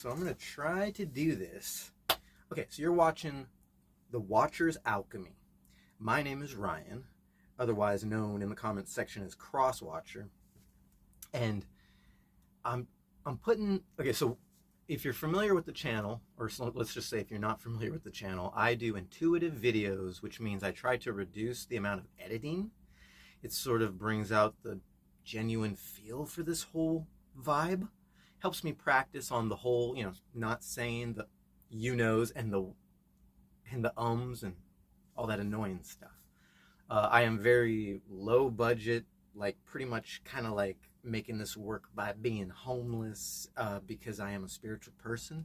So I'm going to try to do this. Okay, so you're watching The Watcher's Alchemy. My name is Ryan, otherwise known in the comments section as Crosswatcher. And I'm putting, okay, so if you're familiar with the channel, or let's just say if you're not familiar with the channel, I do intuitive videos, which means I try to reduce the amount of editing. It sort of brings out the genuine feel for this whole vibe. Helps me practice on the whole, not saying the you-knows and the ums and all that annoying stuff. I am very low budget, like pretty much kind of like making this work by being homeless because I am a spiritual person.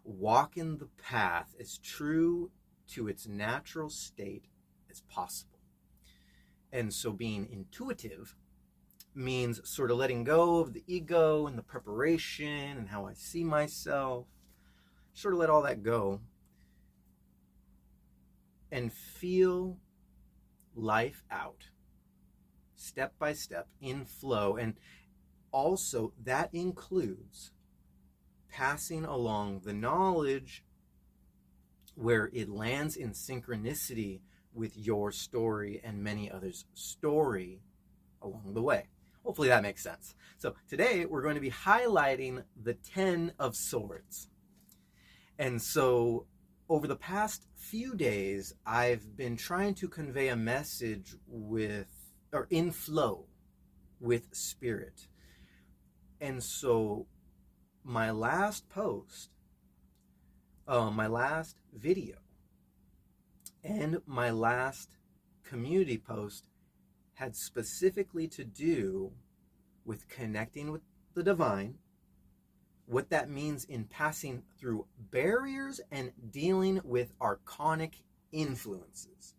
Walking the path as true to its natural state as possible. And so being intuitive means sort of letting go of the ego and the preparation and how I see myself. Sort of let all that go and feel life out step by step in flow. And also that includes passing along the knowledge where it lands in synchronicity with your story and many others' story along the way. Hopefully that makes sense. So today we're going to be highlighting the 10 of Swords. And so over the past few days, I've been trying to convey a message in flow with spirit. And so my last post, my last video, and my last community post had specifically to do with connecting with the divine, what that means in passing through barriers and dealing with archonic influences.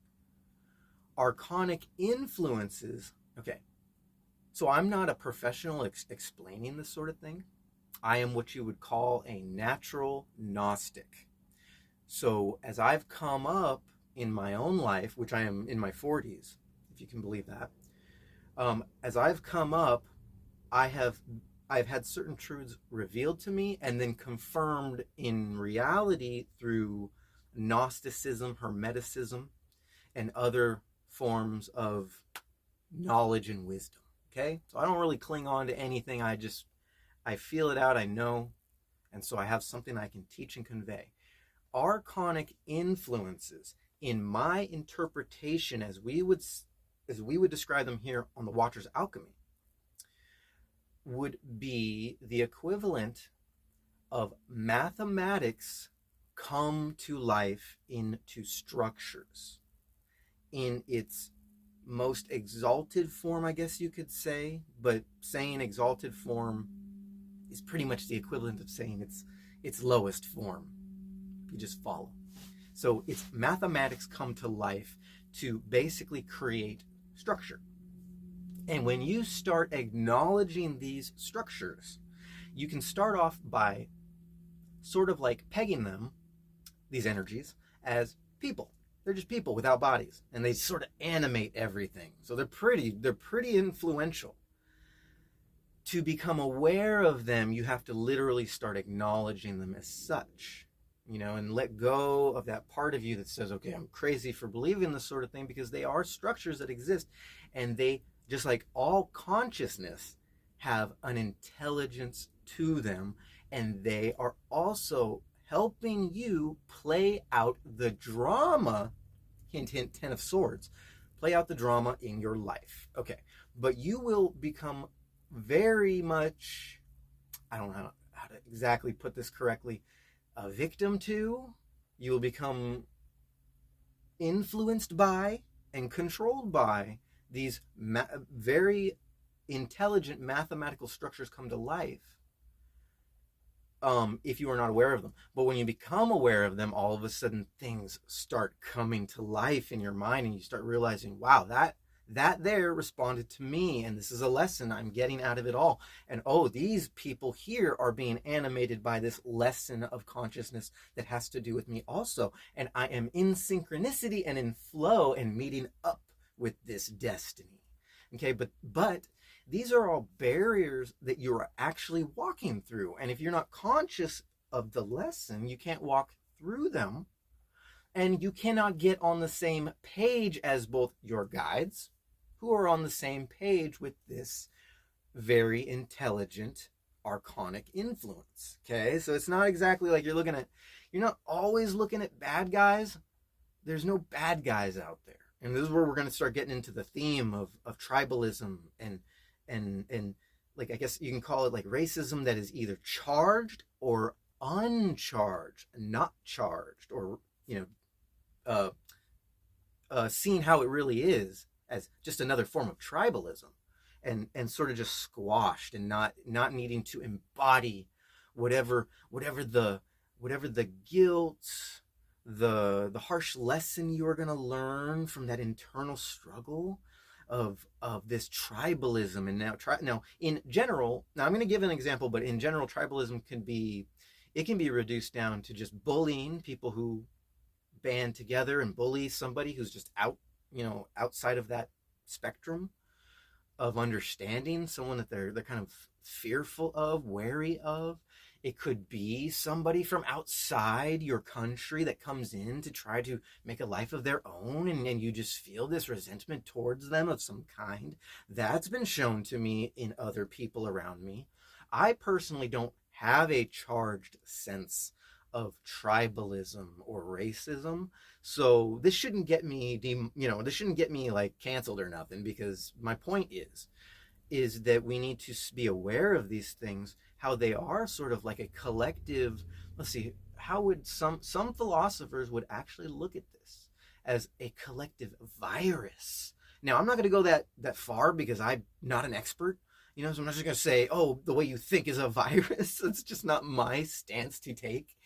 Archonic influences, okay, so I'm not a professional explaining this sort of thing. I am what you would call a natural Gnostic. So as I've come up in my own life, which I am in my 40s, if you can believe that, as I've come up, I've had certain truths revealed to me and then confirmed in reality through Gnosticism, Hermeticism, and other forms of knowledge and wisdom. Okay, so I don't really cling on to anything. I feel it out. I know, and so I have something I can teach and convey. Archonic influences, in my interpretation, as we would describe them here on the Watcher's Alchemy, would be the equivalent of mathematics come to life into structures. In its most exalted form, I guess you could say, but saying exalted form is pretty much the equivalent of saying its lowest form. You just follow. So it's mathematics come to life to basically create structure. And when you start acknowledging these structures, you can start off by sort of like pegging them, these energies, as people. They're just people without bodies, and they sort of animate everything. So they're pretty influential. To become aware of them, you have to literally start acknowledging them as such, and let go of that part of you that says, okay, I'm crazy for believing this sort of thing, because they are structures that exist, and they, just like all consciousness, have an intelligence to them, and they are also helping you play out the drama, hint, hint, 10 of Swords, play out the drama in your life. Okay, but you will become very much, I don't know how to exactly put this correctly, a victim to, you will become influenced by and controlled by these very intelligent mathematical structures come to life, if you are not aware of them. But when you become aware of them, all of a sudden things start coming to life in your mind, and you start realizing, wow, that there responded to me, and this is a lesson I'm getting out of it all. And oh, these people here are being animated by this lesson of consciousness that has to do with me also. And I am in synchronicity and in flow and meeting up with this destiny. Okay, but these are all barriers that you're actually walking through. And if you're not conscious of the lesson. You can't walk through them, and you cannot get on the same page as both your guides, who are on the same page with this very intelligent archonic influence. Okay, so it's not exactly like you're not always looking at bad guys. There's no bad guys out there. And this is where we're going to start getting into the theme of tribalism and like, I guess you can call it like racism that is either charged or uncharged, not charged, or, seeing how it really is as just another form of tribalism, and sort of just squashed and not needing to embody whatever the guilt, the harsh lesson you are going to learn from that internal struggle of this tribalism. And now in general, now I'm going to give an example, but in general, tribalism can be reduced down to just bullying people who band together and bully somebody who's just outside of that spectrum of understanding, someone that they're kind of fearful of, wary of. It could be somebody from outside your country that comes in to try to make a life of their own, and you just feel this resentment towards them of some kind. That's been shown to me in other people around me. I personally don't have a charged sense of tribalism or racism, so this shouldn't get me like canceled or nothing, because my point is that we need to be aware of these things, how they are sort of like a collective. Let's see, how would some philosophers would actually look at this as a collective virus. Now, I'm not going to go that far because I'm not an expert, so I'm not just going to say, oh, the way you think is a virus. It's just not my stance to take.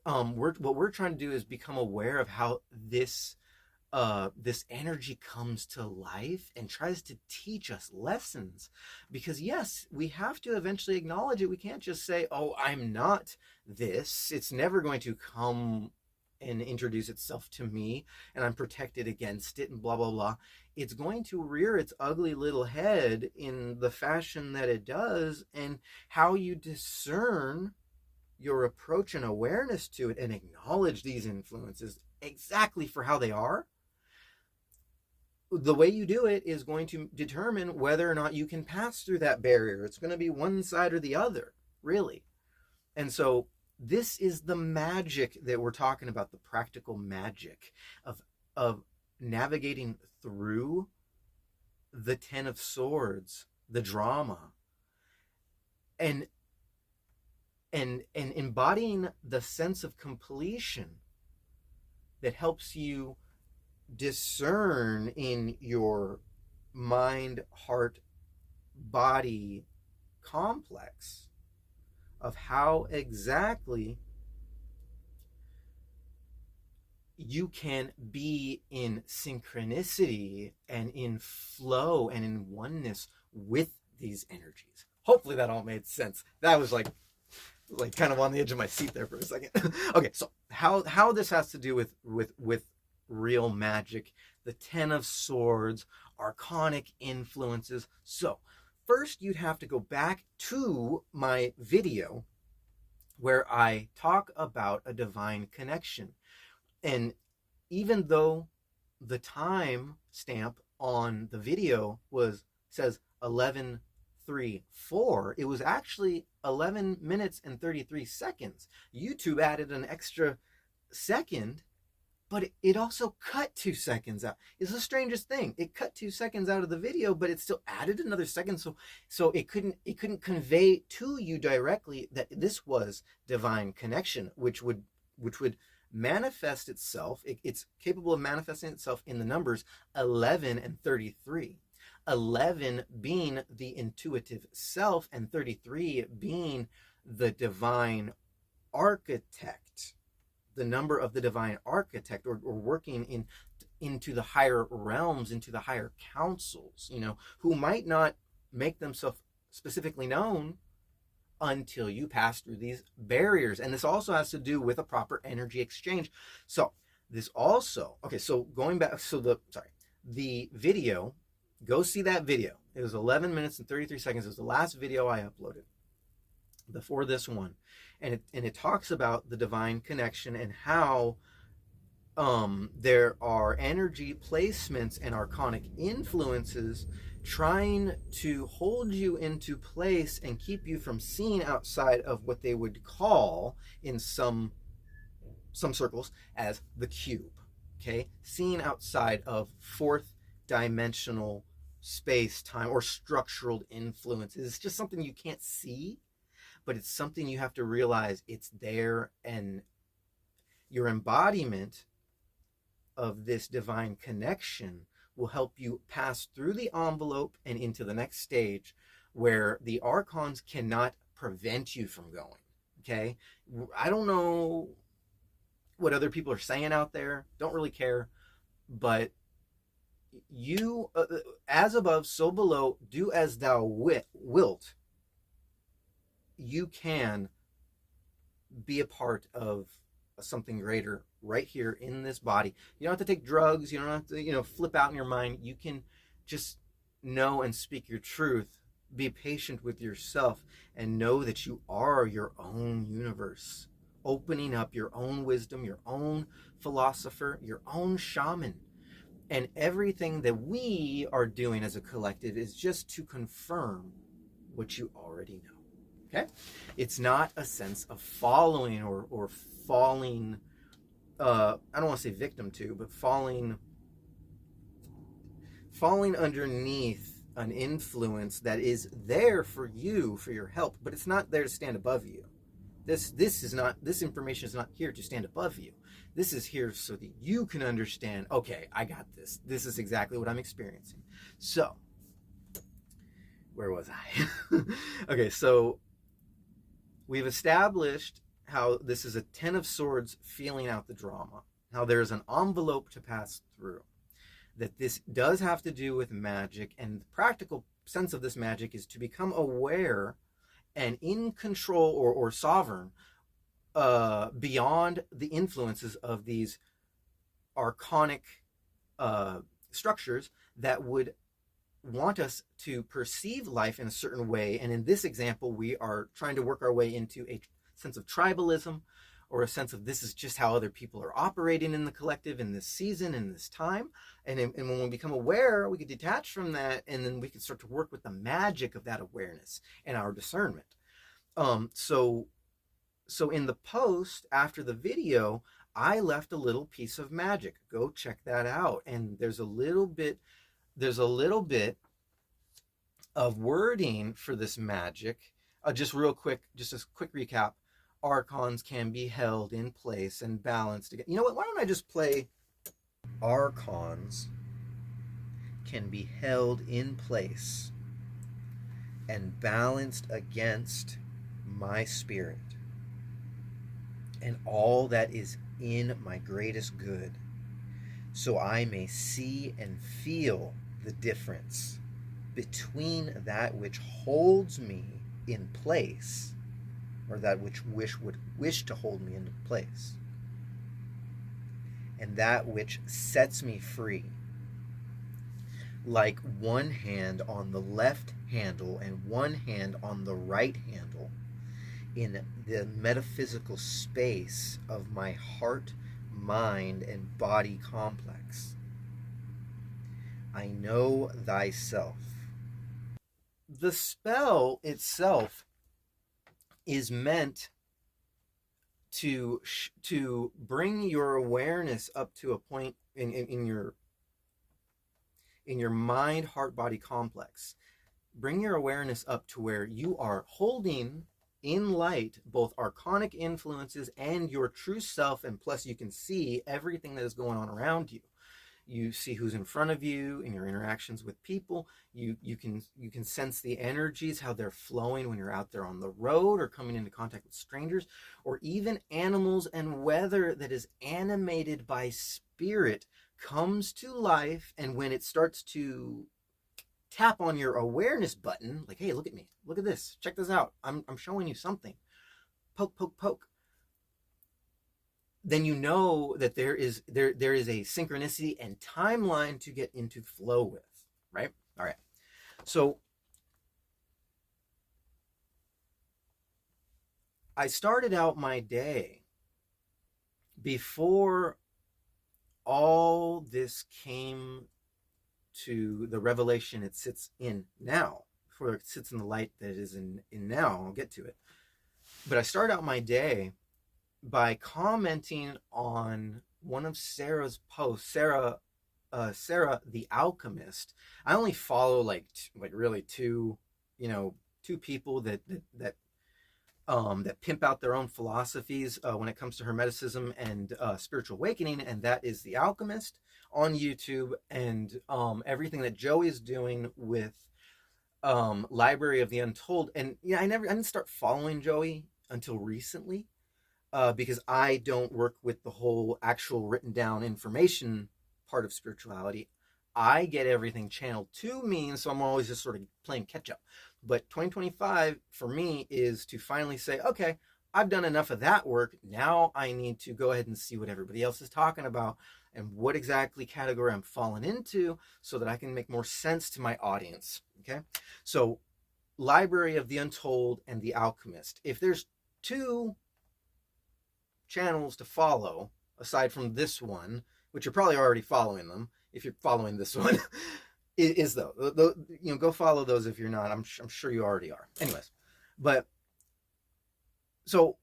What we're trying to do is become aware of how this energy comes to life and tries to teach us lessons. Because yes, we have to eventually acknowledge it. We can't just say, oh, I'm not this. It's never going to come and introduce itself to me and I'm protected against it and blah, blah, blah. It's going to rear its ugly little head in the fashion that it does, and how you discern your approach and awareness to it and acknowledge these influences exactly for how they are. The way you do it is going to determine whether or not you can pass through that barrier. It's going to be one side or the other, really. And so this is the magic that we're talking about, the practical magic of navigating through the Ten of Swords, the drama, and embodying the sense of completion that helps you discern in your mind, heart, body complex of how exactly you can be in synchronicity and in flow and in oneness with these energies. Hopefully that all made sense. That was like kind of on the edge of my seat there for a second. Okay, so how this has to do with real magic, the Ten of Swords, archonic influences. So first you'd have to go back to my video where I talk about a divine connection. And even though the time stamp on the video says 11:34, it was actually 11 minutes and 33 seconds. YouTube added an extra second, but it also cut 2 seconds out. It's the strangest thing. It cut 2 seconds out of the video, but it still added another second. So it couldn't convey to you directly that this was divine connection, which would manifest itself. It's capable of manifesting itself in the numbers 11 and 33. 11 being the intuitive self and 33 being the divine architect, the number of the divine architect, or working into the higher realms, into the higher councils, who might not make themselves specifically known until you pass through these barriers. And this also has to do with a proper energy exchange. So this also, okay, so going back, the video, go see that video. It was 11 minutes and 33 seconds. It was the last video I uploaded. before this one, and it talks about the divine connection and how there are energy placements and archonic influences trying to hold you into place and keep you from seeing outside of what they would call in some circles as the cube. Okay, seeing outside of fourth dimensional space time or structural influences. It's just something you can't see, but it's something you have to realize it's there, and your embodiment of this divine connection will help you pass through the envelope and into the next stage where the archons cannot prevent you from going. Okay, I don't know what other people are saying out there, don't really care, but you, as above so below, do as thou wilt. You can be a part of something greater right here in this body. You don't have to take drugs, you don't have to, flip out in your mind. You can just know and speak your truth, be patient with yourself, and know that you are your own universe, opening up your own wisdom, your own philosopher, your own shaman. And everything that we are doing as a collective is just to confirm what you already know. Okay? It's not a sense of following or falling, I don't want to say victim to, but falling underneath an influence that is there for you, for your help, but it's not there to stand above you. This information is not here to stand above you. This is here so that you can understand, okay, I got this. This is exactly what I'm experiencing. So, where was I? Okay, so we've established how this is a 10 of Swords feeling out the drama, how there's an envelope to pass through, that this does have to do with magic, and the practical sense of this magic is to become aware and in control or sovereign beyond the influences of these archonic structures that would want us to perceive life in a certain way. And in this example, we are trying to work our way into a sense of tribalism, or a sense of this is just how other people are operating in the collective in this season, in this time. And when we become aware, we can detach from that, and then we can start to work with the magic of that awareness and our discernment. So in the post after the video, I left a little piece of magic. Go check that out. And there's a little bit of wording for this magic. Just real quick, just a quick recap. Archons can be held in place and balanced again. You know what? Why don't I just play Archons can be held in place and balanced against my spirit and all that is in my greatest good, so I may see and feel the difference between that which holds me in place, or that which would wish to hold me into place, and that which sets me free, like one hand on the left handle and one hand on the right handle, in the metaphysical space of my heart, mind, and body complex. I know thyself. The spell itself is meant to bring your awareness up to a point in your mind, heart, body complex. Bring your awareness up to where you are holding in light both archonic influences and your true self, and plus you can see everything that is going on around you. You see who's in front of you in your interactions with people. You can sense the energies, how they're flowing when you're out there on the road or coming into contact with strangers, or even animals and weather that is animated by spirit comes to life. And when it starts to tap on your awareness button, like, hey, look at me, look at this, check this out, I'm showing you something, poke, poke, poke, then you know that there is a synchronicity and timeline to get into flow with, right? All right. So I started out my day before all this came to the revelation it sits in now, before it sits in the light that it is in now. I'll get to it. But I started out my day by commenting on one of Sarah's posts. Sarah the Alchemist. I only follow like really two people that pimp out their own philosophies when it comes to Hermeticism and spiritual awakening, and that is The Alchemist on YouTube, and everything that Joey is doing with Library of the Untold. And I didn't start following Joey until recently, because I don't work with the whole actual written down information part of spirituality. I get everything channeled to me, and so I'm always just sort of playing catch up. But 2025 for me is to finally say, okay, I've done enough of that work. Now I need to go ahead and see what everybody else is talking about and what exactly category I'm falling into, so that I can make more sense to my audience. Okay, so Library of the Untold and The Alchemist. If there's two channels to follow aside from this one, which you're probably already following them if you're following this one, is though go follow those. If you're not, I'm sure you already are. Anyways, but so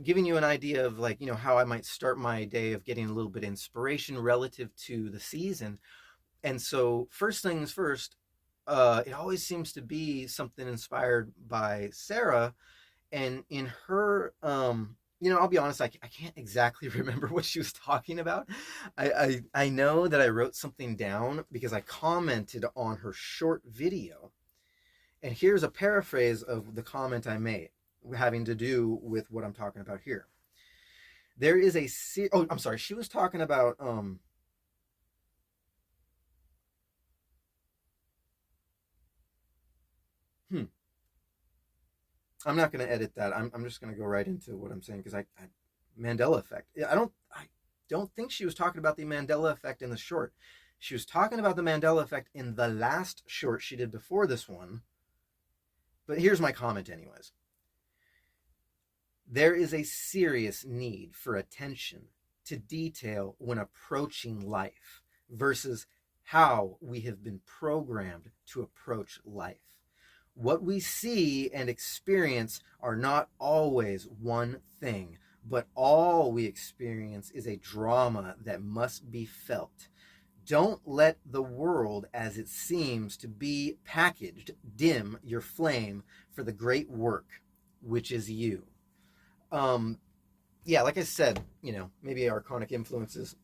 giving you an idea of how I might start my day of getting a little bit of inspiration relative to the season. And so first things first, it always seems to be something inspired by Sarah, and in her I'll be honest, I can't exactly remember what she was talking about. I know that I wrote something down because I commented on her short video. And here's a paraphrase of the comment I made having to do with what I'm talking about here. There is I'm sorry, she was talking about I'm not going to edit that. I'm just going to go right into what I'm saying, because Mandela effect. I don't think she was talking about the Mandela effect in the short. She was talking about the Mandela effect in the last short she did before this one. But here's my comment anyways. There is a serious need for attention to detail when approaching life versus how we have been programmed to approach life. What we see and experience are not always one thing, but all we experience is a drama that must be felt. Don't let the world as it seems to be packaged dim your flame for the great work, which is you. Like I said, maybe archonic influences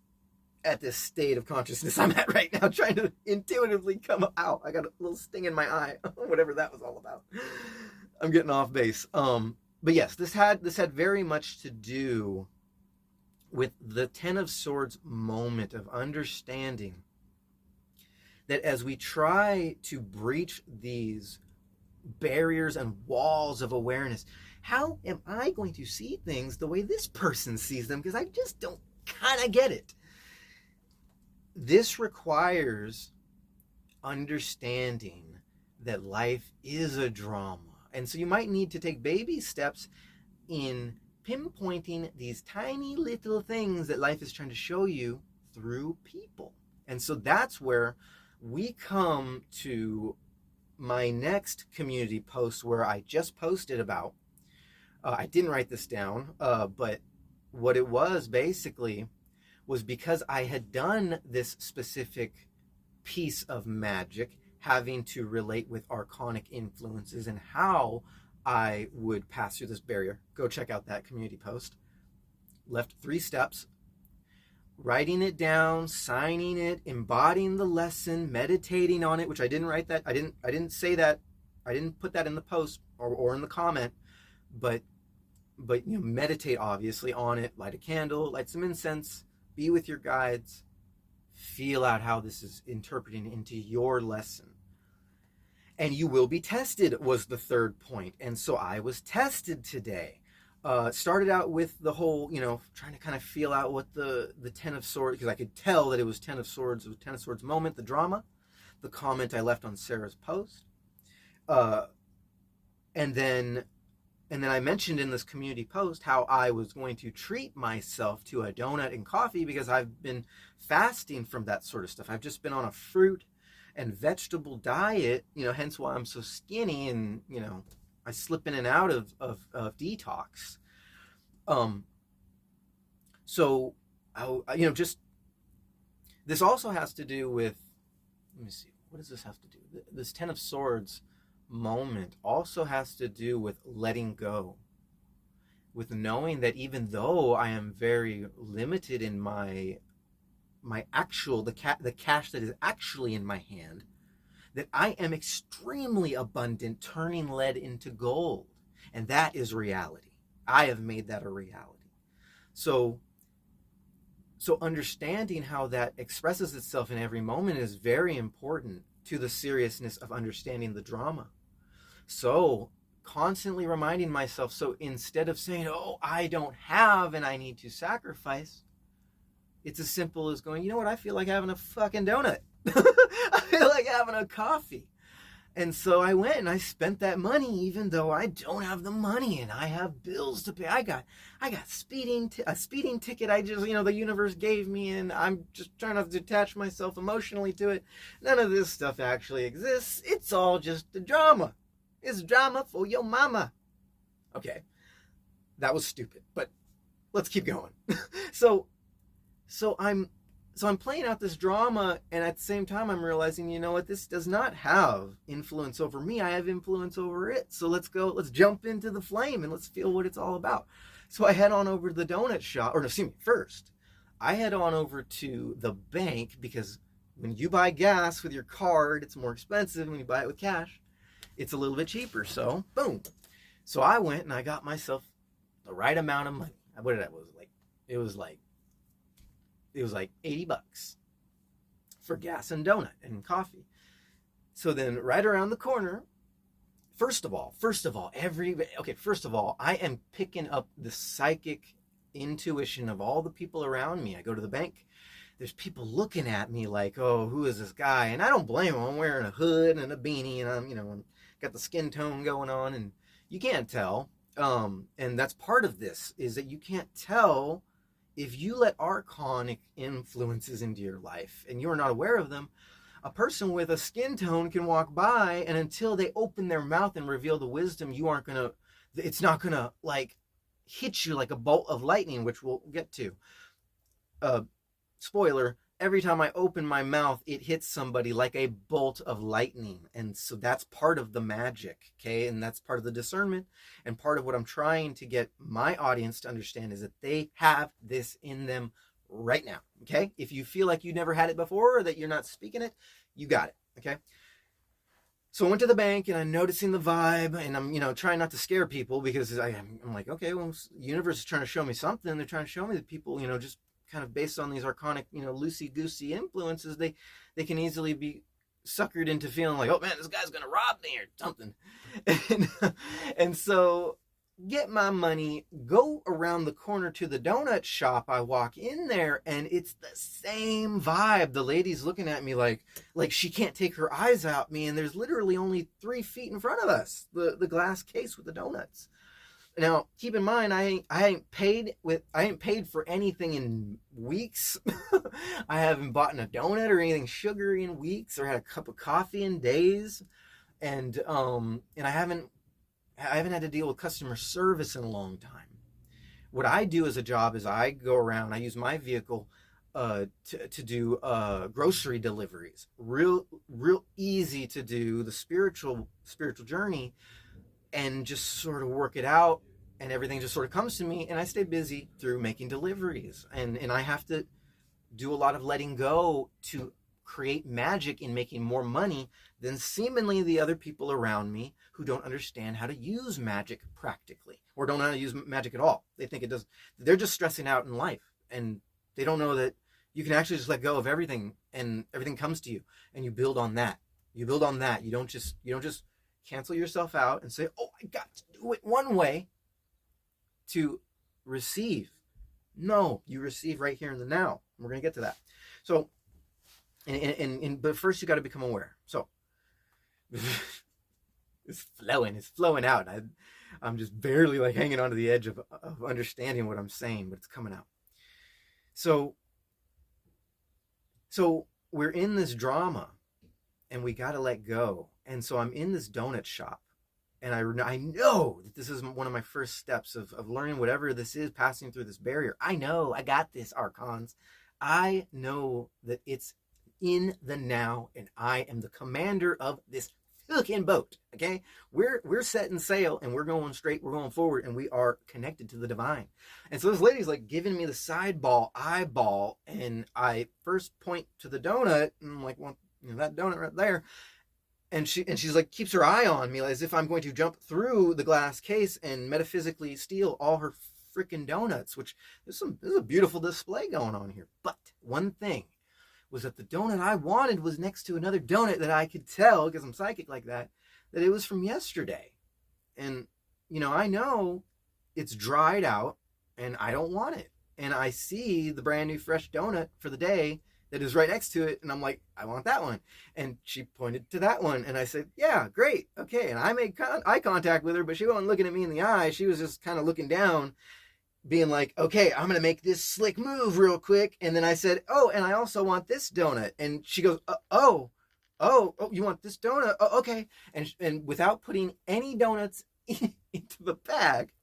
at this state of consciousness I'm at right now, trying to intuitively come out. I got a little sting in my eye, whatever that was all about. I'm getting off base. But yes, this had very much to do with the Ten of Swords moment of understanding that as we try to breach these barriers and walls of awareness, how am I going to see things the way this person sees them? Because I just don't kind of get it. This requires understanding that life is a drama. And so you might need to take baby steps in pinpointing these tiny little things that life is trying to show you through people. And so that's where we come to my next community post, where I just posted about, I didn't write this down, but what it was basically was because I had done this specific piece of magic having to relate with archonic influences and how I would pass through this barrier. Go check out that community post. Left 3 steps: writing it down, signing it, embodying the lesson, meditating on it, which I didn't write that. I didn't say that. I didn't put that in the post or in the comment, but meditate obviously on it, light a candle, light some incense, be with your guides, feel out how this is interpreting into your lesson. And you will be tested was the third point. And so I was tested today. Started out with the whole, trying to kind of feel out what the Ten of Swords, because I could tell that it was Ten of Swords, moment, the drama, the comment I left on Sarah's post. And then And then I mentioned in this community post how I was going to treat myself to a donut and coffee because I've been fasting from that sort of stuff. I've just been on a fruit and vegetable diet, hence why I'm so skinny, and, I slip in and out of detox. So, just, this also has to do with, let me see, what does this have to do? This Ten of Swords moment also has to do with letting go, with knowing that even though I am very limited in my actual, the cash that is actually in my hand, that I am extremely abundant, turning lead into gold. And that is reality. I have made that a reality. So understanding how that expresses itself in every moment is very important to the seriousness of understanding the drama. So constantly reminding myself, so instead of saying, oh, I don't have and I need to sacrifice, it's as simple as going, you know what, I feel like having a fucking donut. I feel like having a coffee. And so I went and I spent that money, even though I don't have the money and I have bills to pay. I got a speeding ticket I just, the universe gave me, and I'm just trying to detach myself emotionally to it. None of this stuff actually exists. It's all just a drama. It's drama for your mama. Okay, that was stupid, but let's keep going. So I'm playing out this drama, and at the same time I'm realizing, you know what, this does not have influence over me. I have influence over it. So let's jump into the flame and let's feel what it's all about. So I head on over to the donut shop, first I head on over to the bank, because when you buy gas with your card, it's more expensive. When you buy it with cash, it's a little bit cheaper. So boom. So I went and I got myself the right amount of money. What did it was like $80 for gas and donut and coffee. So then right around the corner, first of all, I am picking up the psychic intuition of all the people around me. I go to the bank. There's people looking at me like, oh, who is this guy? And I don't blame them. I'm wearing a hood and a beanie, and I'm got the skin tone going on, and you can't tell. And that's part of this, is that you can't tell if you let archonic influences into your life and you're not aware of them. A person with a skin tone can walk by, and until they open their mouth and reveal the wisdom, it's not gonna like hit you like a bolt of lightning, which we'll get to. Spoiler, every time I open my mouth, it hits somebody like a bolt of lightning. And so that's part of the magic, okay? And that's part of the discernment. And part of what I'm trying to get my audience to understand is that they have this in them right now, okay? If you feel like you never had it before, or that you're not speaking it, you got it, okay? So I went to the bank, and I'm noticing the vibe, and I'm, trying not to scare people, because I'm like, okay, well, the universe is trying to show me something. They're trying to show me that people, just kind of based on these archonic, loosey-goosey influences, they can easily be suckered into feeling like, oh man, this guy's gonna rob me or something. And so get my money, go around the corner to the donut shop. I walk in there, and it's the same vibe. The lady's looking at me like she can't take her eyes out me, and there's literally only 3 feet in front of us, the glass case with the donuts. Now, keep in mind, I ain't paid for anything in weeks. I haven't bought a donut or anything sugary in weeks, or had a cup of coffee in days, and I haven't had to deal with customer service in a long time. What I do as a job is I go around. I use my vehicle to do grocery deliveries. Real easy to do the spiritual journey, and just sort of work it out, and everything just sort of comes to me, and I stay busy through making deliveries, and I have to do a lot of letting go to create magic in making more money than seemingly the other people around me who don't understand how to use magic practically, or don't know how to use magic at all. They think it does. They're just stressing out in life, and they don't know that you can actually just let go of everything, and everything comes to you, and you build on that. You don't just cancel yourself out and say, oh, I got to do it one way to receive. No, you receive right here in the now. We're going to get to that. So, but first you got to become aware. So It's flowing out. I'm just barely like hanging onto the edge of understanding what I'm saying, but it's coming out. So we're in this drama, and we got to let go. And so I'm in this donut shop, and I know that this is one of my first steps of learning whatever this is, passing through this barrier. I know I got this, Archons. I know that it's in the now, and I am the commander of this fucking boat. Okay, we're setting sail, and we're going straight, we're going forward, and we are connected to the divine. And so this lady's like giving me the eyeball, and I first point to the donut, and I'm like, well, that donut right there. And she's like, keeps her eye on me as if I'm going to jump through the glass case and metaphysically steal all her freaking donuts, which there's a beautiful display going on here. But one thing was that the donut I wanted was next to another donut that I could tell, because I'm psychic like that it was from yesterday. And, I know it's dried out and I don't want it. And I see the brand new fresh donut for the day that is right next to it. And I'm like, I want that one. And she pointed to that one. And I said, yeah, great. Okay. And I made eye contact with her, but she wasn't looking at me in the eye. She was just kind of looking down, being like, okay, I'm going to make this slick move real quick. And then I said, oh, and I also want this donut. And she goes, oh, you want this donut? Oh, okay. And without putting any donuts into the bag,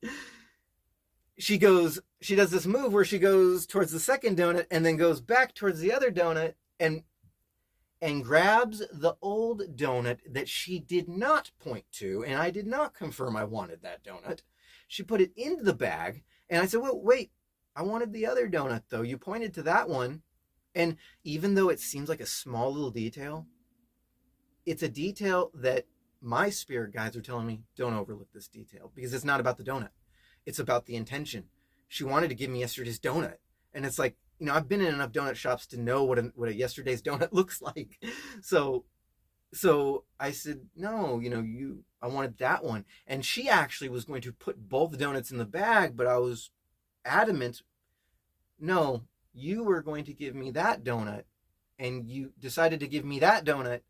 she does this move where she goes towards the second donut and then goes back towards the other donut and grabs the old donut that she did not point to. And I did not confirm I wanted that donut. She put it into the bag. And I said, well, wait, I wanted the other donut, though. You pointed to that one. And even though it seems like a small little detail, it's a detail that my spirit guides are telling me, don't overlook this detail, because it's not about the donut. It's about the intention. She wanted to give me yesterday's donut. And it's like, I've been in enough donut shops to know what a yesterday's donut looks like. So I said, no, I wanted that one. And she actually was going to put both donuts in the bag, but I was adamant, no, you were going to give me that donut, and you decided to give me that donut.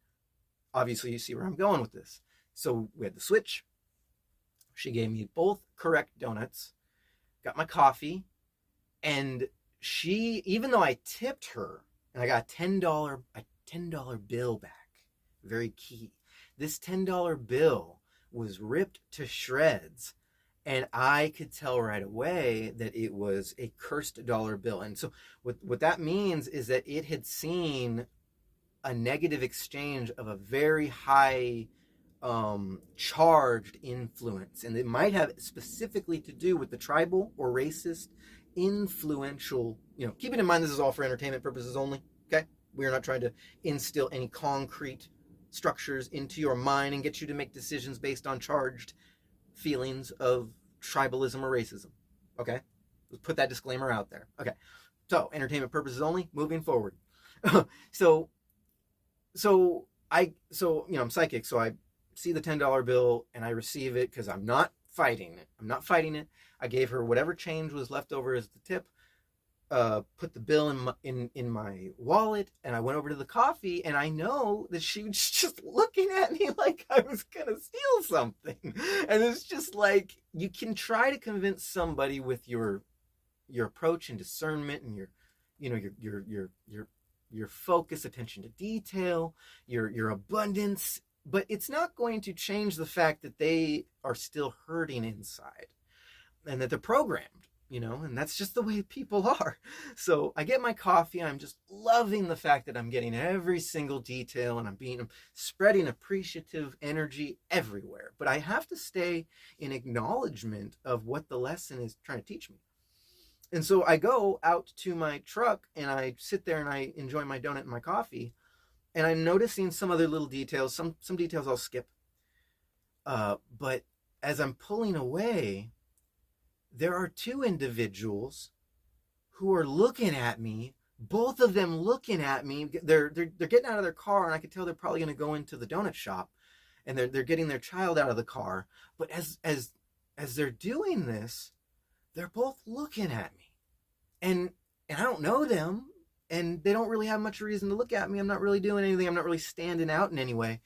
Obviously, you see where I'm going with this. So we had the switch. She gave me both correct donuts, got my coffee, and she, even though I tipped her, and I got a $10 bill back, very key. This $10 bill was ripped to shreds, and I could tell right away that it was a cursed dollar bill. And so what that means is that it had seen a negative exchange of a very high charged influence, and it might have specifically to do with the tribal or racist influential, keeping in mind this is all for entertainment purposes only, okay? We are not trying to instill any concrete structures into your mind and get you to make decisions based on charged feelings of tribalism or racism, okay? Let's put that disclaimer out there. Okay, so entertainment purposes only, moving forward. so I'm psychic, so I see the $10 bill and I receive it because I'm not fighting it. I gave her whatever change was left over as the tip, put the bill in my wallet, and I went over to the coffee, and I know that she was just looking at me like I was gonna steal something. And it's just like, you can try to convince somebody with your approach and discernment and your focus, attention to detail, your abundance, but it's not going to change the fact that they are still hurting inside and that they're programmed, and that's just the way people are. So I get my coffee, and I'm just loving the fact that I'm getting every single detail, and I'm spreading appreciative energy everywhere. But I have to stay in acknowledgement of what the lesson is trying to teach me. And so I go out to my truck, and I sit there and I enjoy my donut and my coffee, and I'm noticing some other little details. Some details I'll skip. But as I'm pulling away, there are two individuals who are looking at me, both of them looking at me. They're getting out of their car, and I could tell they're probably going to go into the donut shop, and they're getting their child out of the car. But as they're doing this, they're both looking at me, and I don't know them, and they don't really have much reason to look at me. I'm not really doing anything. I'm not really standing out in any way,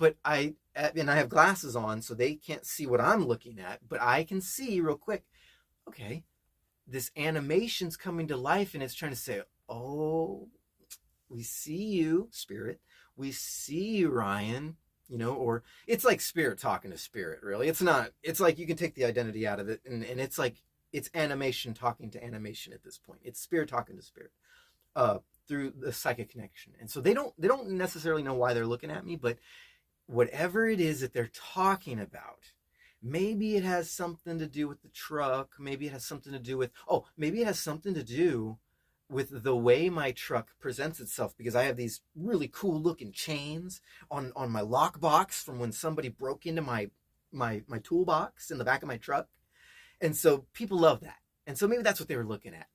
but I have glasses on, so they can't see what I'm looking at, but I can see real quick, okay, this animation's coming to life, and it's trying to say, oh, we see you, Spirit. We see you, Ryan. Or it's like Spirit talking to Spirit, really. It's not, it's like you can take the identity out of it, and it's like, it's animation talking to animation at this point. It's Spirit talking to Spirit through the psychic connection. And so they don't necessarily know why they're looking at me, but whatever it is that they're talking about, maybe it has something to do with the truck. Maybe it has something to do with, maybe it has something to do with the way my truck presents itself, because I have these really cool looking chains on my lockbox from when somebody broke into my toolbox in the back of my truck. And so people love that. And so maybe that's what they were looking at.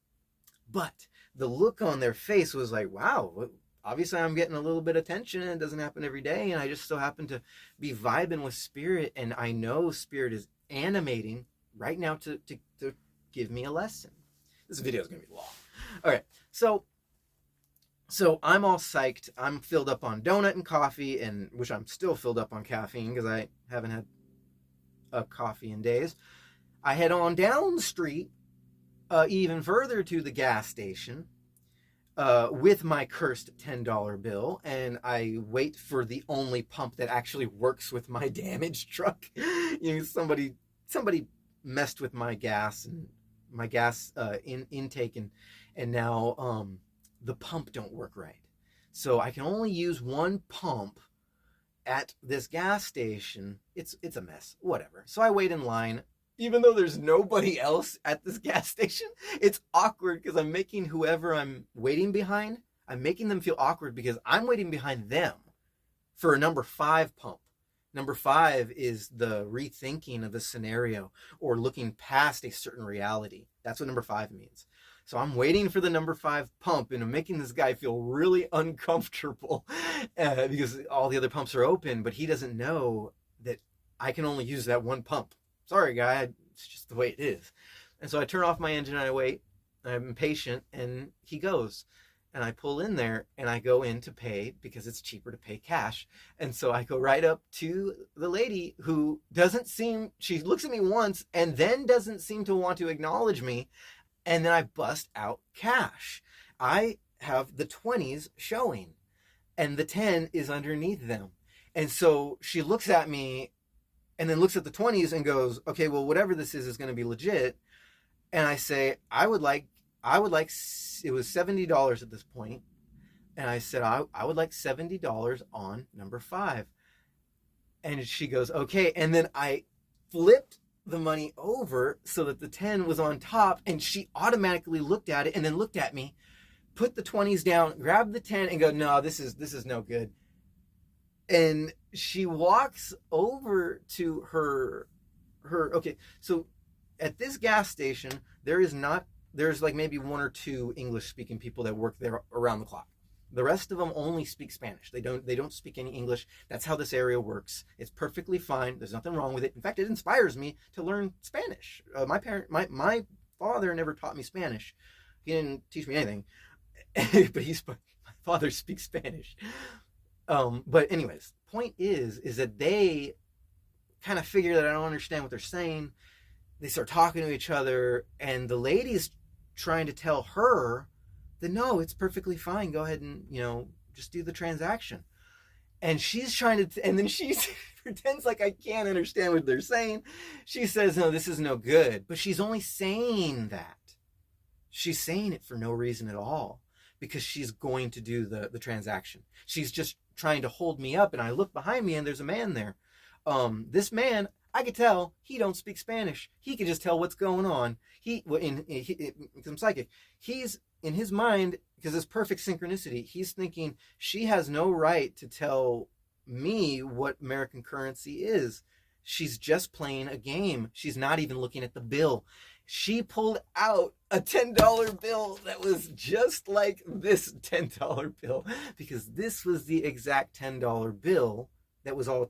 But the look on their face was like, wow, obviously I'm getting a little bit of attention, and it doesn't happen every day. And I just so happen to be vibing with Spirit. And I know Spirit is animating right now to give me a lesson. This video is going to be long. All right. So I'm all psyched. I'm filled up on donut and coffee, and which I'm still filled up on caffeine because I haven't had a coffee in days. I head on down the street, even further to the gas station, with my cursed $10 bill, and I wait for the only pump that actually works with my damaged truck. Somebody messed with my gas and my gas intake, and now the pump don't work right. So I can only use one pump at this gas station. It's a mess. Whatever. So I wait in line. Even though there's nobody else at this gas station, it's awkward because I'm making whoever I'm waiting behind, I'm making them feel awkward because I'm waiting behind them for a number 5 pump. Number 5 is the rethinking of the scenario or looking past a certain reality. That's what number 5 means. So I'm waiting for the number 5 pump, and I'm making this guy feel really uncomfortable because all the other pumps are open, but he doesn't know that I can only use that one pump. Sorry, guy, it's just the way it is. And so I turn off my engine and I wait. I'm impatient, and he goes. And I pull in there, and I go in to pay because it's cheaper to pay cash. And so I go right up to the lady who she looks at me once and then doesn't seem to want to acknowledge me. And then I bust out cash. I have the 20s showing, and the 10 is underneath them. And so she looks at me and then looks at the 20s and goes, okay, well, whatever this is going to be legit. And I say, I would like, it was $70 at this point. And I said, I would like $70 on number 5. And she goes, okay. And then I flipped the money over so that the 10 was on top, and she automatically looked at it and then looked at me, put the 20s down, grabbed the 10 and go, no, this is no good. And she walks over to her, okay, so at this gas station, there's like maybe 1 or 2 English speaking people that work there around the clock. The rest of them only speak Spanish. They don't speak any English. That's how this area works. It's perfectly fine. There's nothing wrong with it. In fact, it inspires me to learn Spanish. My father never taught me Spanish. He didn't teach me anything, but my father speaks Spanish. But anyways, point is that they kind of figure that I don't understand what they're saying. They start talking to each other, and the lady's trying to tell her that no, it's perfectly fine. Go ahead and, just do the transaction. And she's trying to, and then she pretends like I can't understand what they're saying. She says, no, this is no good. But she's only saying that. She's saying it for no reason at all, because she's going to do the transaction. She's just trying to hold me up, and I look behind me and there's a man there. This man, I could tell he don't speak Spanish. He could just tell what's going on. Because I'm psychic. He's in his mind, because it's perfect synchronicity. He's thinking she has no right to tell me what American currency is. She's just playing a game. She's not even looking at the bill. She pulled out a $10 bill that was just like this $10 bill, because this was the exact $10 bill that was all,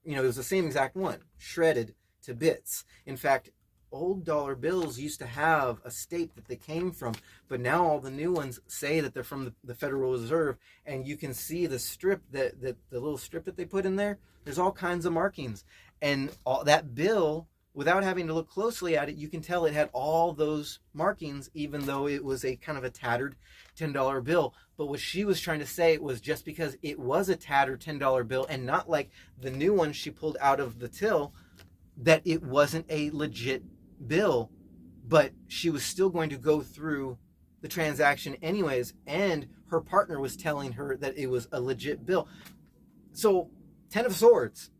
it was the same exact one, shredded to bits. In fact, old dollar bills used to have a state that they came from, but now all the new ones say that they're from the Federal Reserve, and you can see the strip that the little strip that they put in there. There's all kinds of markings, and all that bill, without having to look closely at it, you can tell it had all those markings, even though it was a kind of a tattered $10 bill. But what she was trying to say was just because it was a tattered $10 bill and not like the new one she pulled out of the till, that it wasn't a legit bill, but she was still going to go through the transaction anyways, and her partner was telling her that it was a legit bill. So 10 of swords,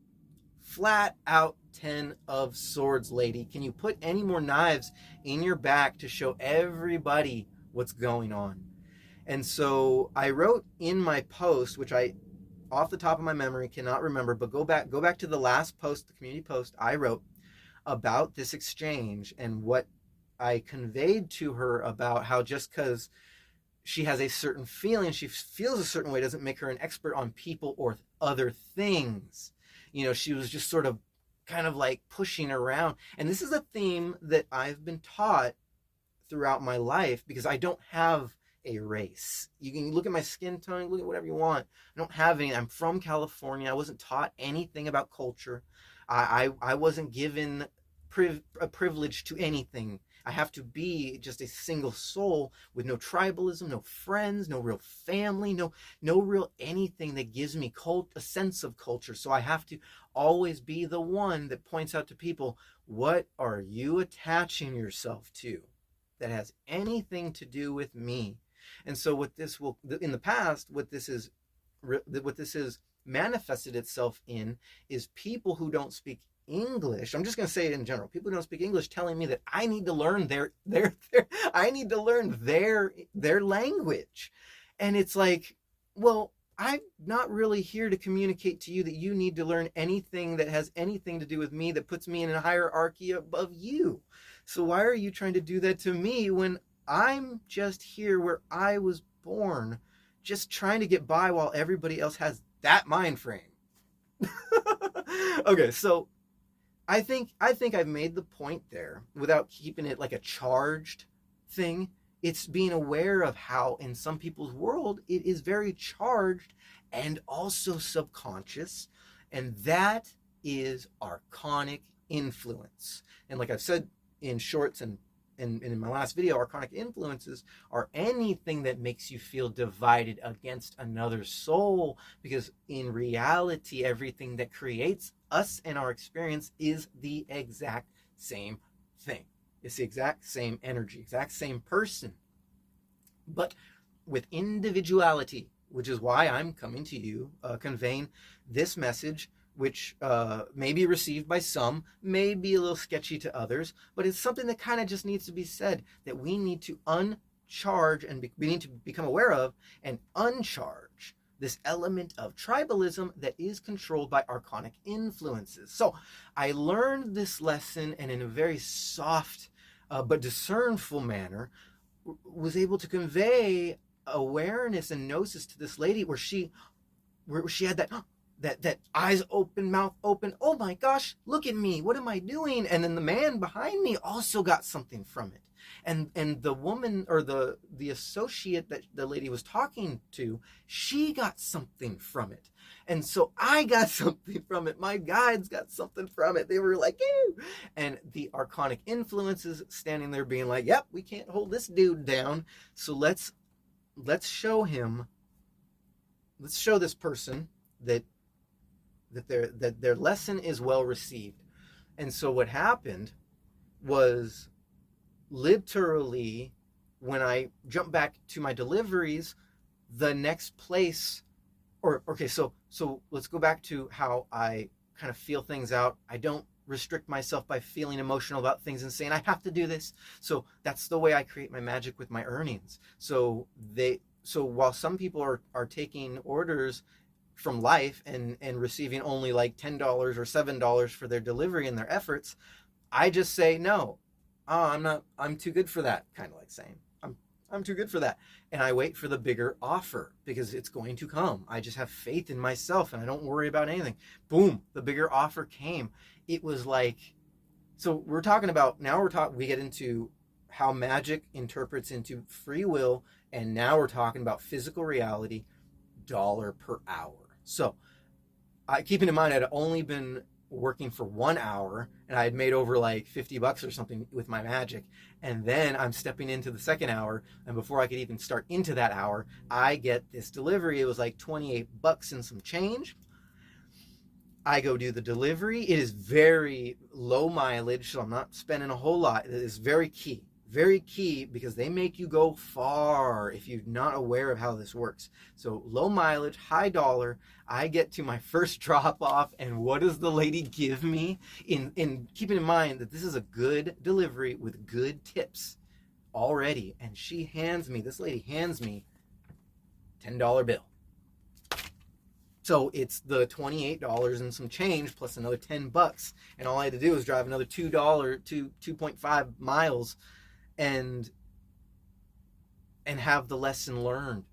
flat out 10 of swords, lady. Can you put any more knives in your back to show everybody what's going on? And so I wrote in my post, which I off the top of my memory cannot remember, but go back to the last post, the community post I wrote about this exchange and what I conveyed to her about how just because she has a certain feeling, she feels a certain way, doesn't make her an expert on people or other things. You know, she was just sort of kind of like pushing around. And this is a theme that I've been taught throughout my life because I don't have a race. You can look at my skin tone, look at whatever you want. I don't have any. I'm from California. I wasn't taught anything about culture. I wasn't given a privilege to anything. I have to be just a single soul with no tribalism, no friends, no real family, no real anything that gives me a sense of culture. So I have to always be the one that points out to people, what are you attaching yourself to that has anything to do with me? And so what this will, in the past, what this is manifested itself in is people who don't speak English. I'm just going to say it in general. People who don't speak English telling me that I need to learn their language. And it's like, well, I'm not really here to communicate to you that you need to learn anything that has anything to do with me that puts me in a hierarchy above you. So why are you trying to do that to me when I'm just here where I was born, just trying to get by while everybody else has that mind frame? Okay, so I think I've made the point there without keeping it like a charged thing. It's being aware of how in some people's world it is very charged and also subconscious, and that is archonic influence. And like I've said in shorts and in my last video, archonic influences are anything that makes you feel divided against another soul, because in reality, everything that creates us and our experience is the exact same thing. It's the exact same energy, exact same person, but with individuality, which is why I'm coming to you, conveying this message, which may be received by some, may be a little sketchy to others, but it's something that kind of just needs to be said, that we need to uncharge and we need to become aware of and uncharge this element of tribalism that is controlled by archonic influences. So I learned this lesson, and in a very soft but discernful manner, was able to convey awareness and gnosis to this lady where she had that eyes open, mouth open, oh my gosh, look at me, what am I doing? And then the man behind me also got something from it. And the woman, or the associate that the lady was talking to, she got something from it. And so I got something from it. My guides got something from it. They were like, ew. And the archonic influences standing there being like, yep, we can't hold this dude down. So let's show this person that their lesson is well received. And so what happened was, literally, when I jumped back to my deliveries, the next place, so let's go back to how I kind of feel things out. I don't restrict myself by feeling emotional about things and saying I have to do this. So that's the way I create my magic with my earnings. So while some people are taking orders from life and receiving only like $10 or $7 for their delivery and their efforts, I just say no. I'm too good for that, kind of like saying I'm too good for that. And I wait for the bigger offer because it's going to come. I just have faith in myself and I don't worry about anything. Boom, the bigger offer came. It was like So we get into how magic interprets into free will, and now we're talking about physical reality, dollar per hour. So, keeping in mind, I'd only been working for 1 hour and I had made over like $50 or something with my magic. And then I'm stepping into the second hour. And before I could even start into that hour, I get this delivery. It was like $28 and some change. I go do the delivery. It is very low mileage, so I'm not spending a whole lot. It is very key. Very key, because they make you go far if you're not aware of how this works. So low mileage, high dollar. I get to my first drop off, and what does the lady give me? In keeping in mind that this is a good delivery with good tips already, and this lady hands me $10 bill. So it's the $28 and some change plus another $10, and all I had to do was drive another $2.5 miles and have the lesson learned.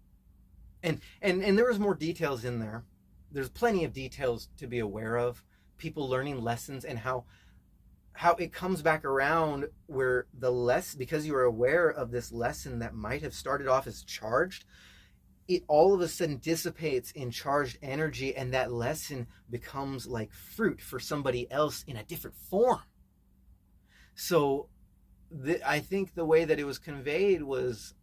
And there was more details in there. There's plenty of details to be aware of. People learning lessons and how it comes back around, where because you are aware of this lesson that might have started off as charged, it all of a sudden dissipates in charged energy, and that lesson becomes like fruit for somebody else in a different form. So I think the way that it was conveyed was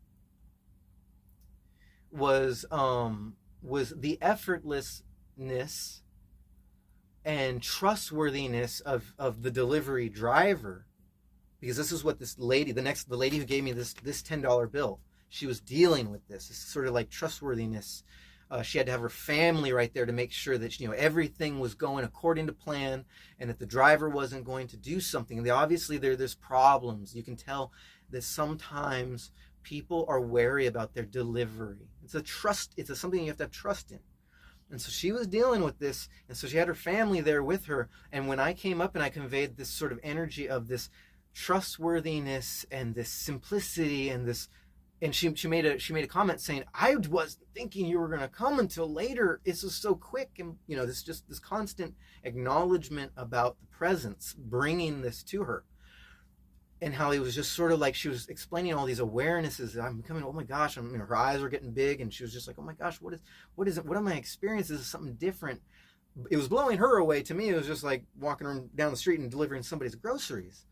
the effortlessness and trustworthiness of the delivery driver, because this is what this lady, the lady who gave me this $10 bill, she was dealing with this sort of like trustworthiness. She had to have her family right there to make sure that everything was going according to plan, and that the driver wasn't going to do something. Obviously there's problems. You can tell that sometimes people are wary about their delivery. It's something you have to have trust in. And so she was dealing with this, and so she had her family there with her. And when I came up and I conveyed this sort of energy of this trustworthiness and this simplicity and this, and she made a comment saying, I wasn't thinking you were going to come until later. It's just so quick. And this constant acknowledgement about the presence, bringing this to her, and how it was just sort of like she was explaining all these awarenesses. I'm becoming, oh my gosh, her eyes were getting big, and she was just like, oh my gosh, what is it? What am I experiencing? Is something different? It was blowing her away. To me, it was just like walking down the street and delivering somebody's groceries.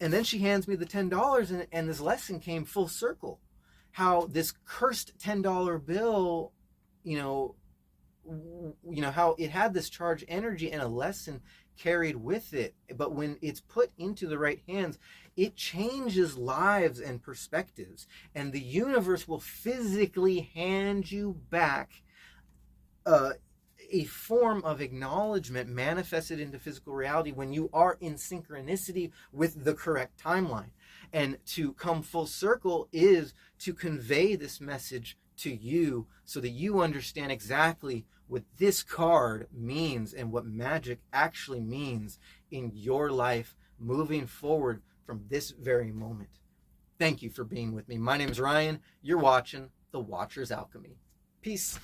And then she hands me the $10, and this lesson came full circle. How this cursed $10 bill, how it had this charged energy and a lesson carried with it. But when it's put into the right hands, it changes lives and perspectives. And the universe will physically hand you back a form of acknowledgement manifested into physical reality when you are in synchronicity with the correct timeline. And to come full circle is to convey this message to you so that you understand exactly what this card means and what magic actually means in your life moving forward from this very moment. Thank you for being with me. My name is Ryan. You're watching The Watcher's Alchemy. Peace.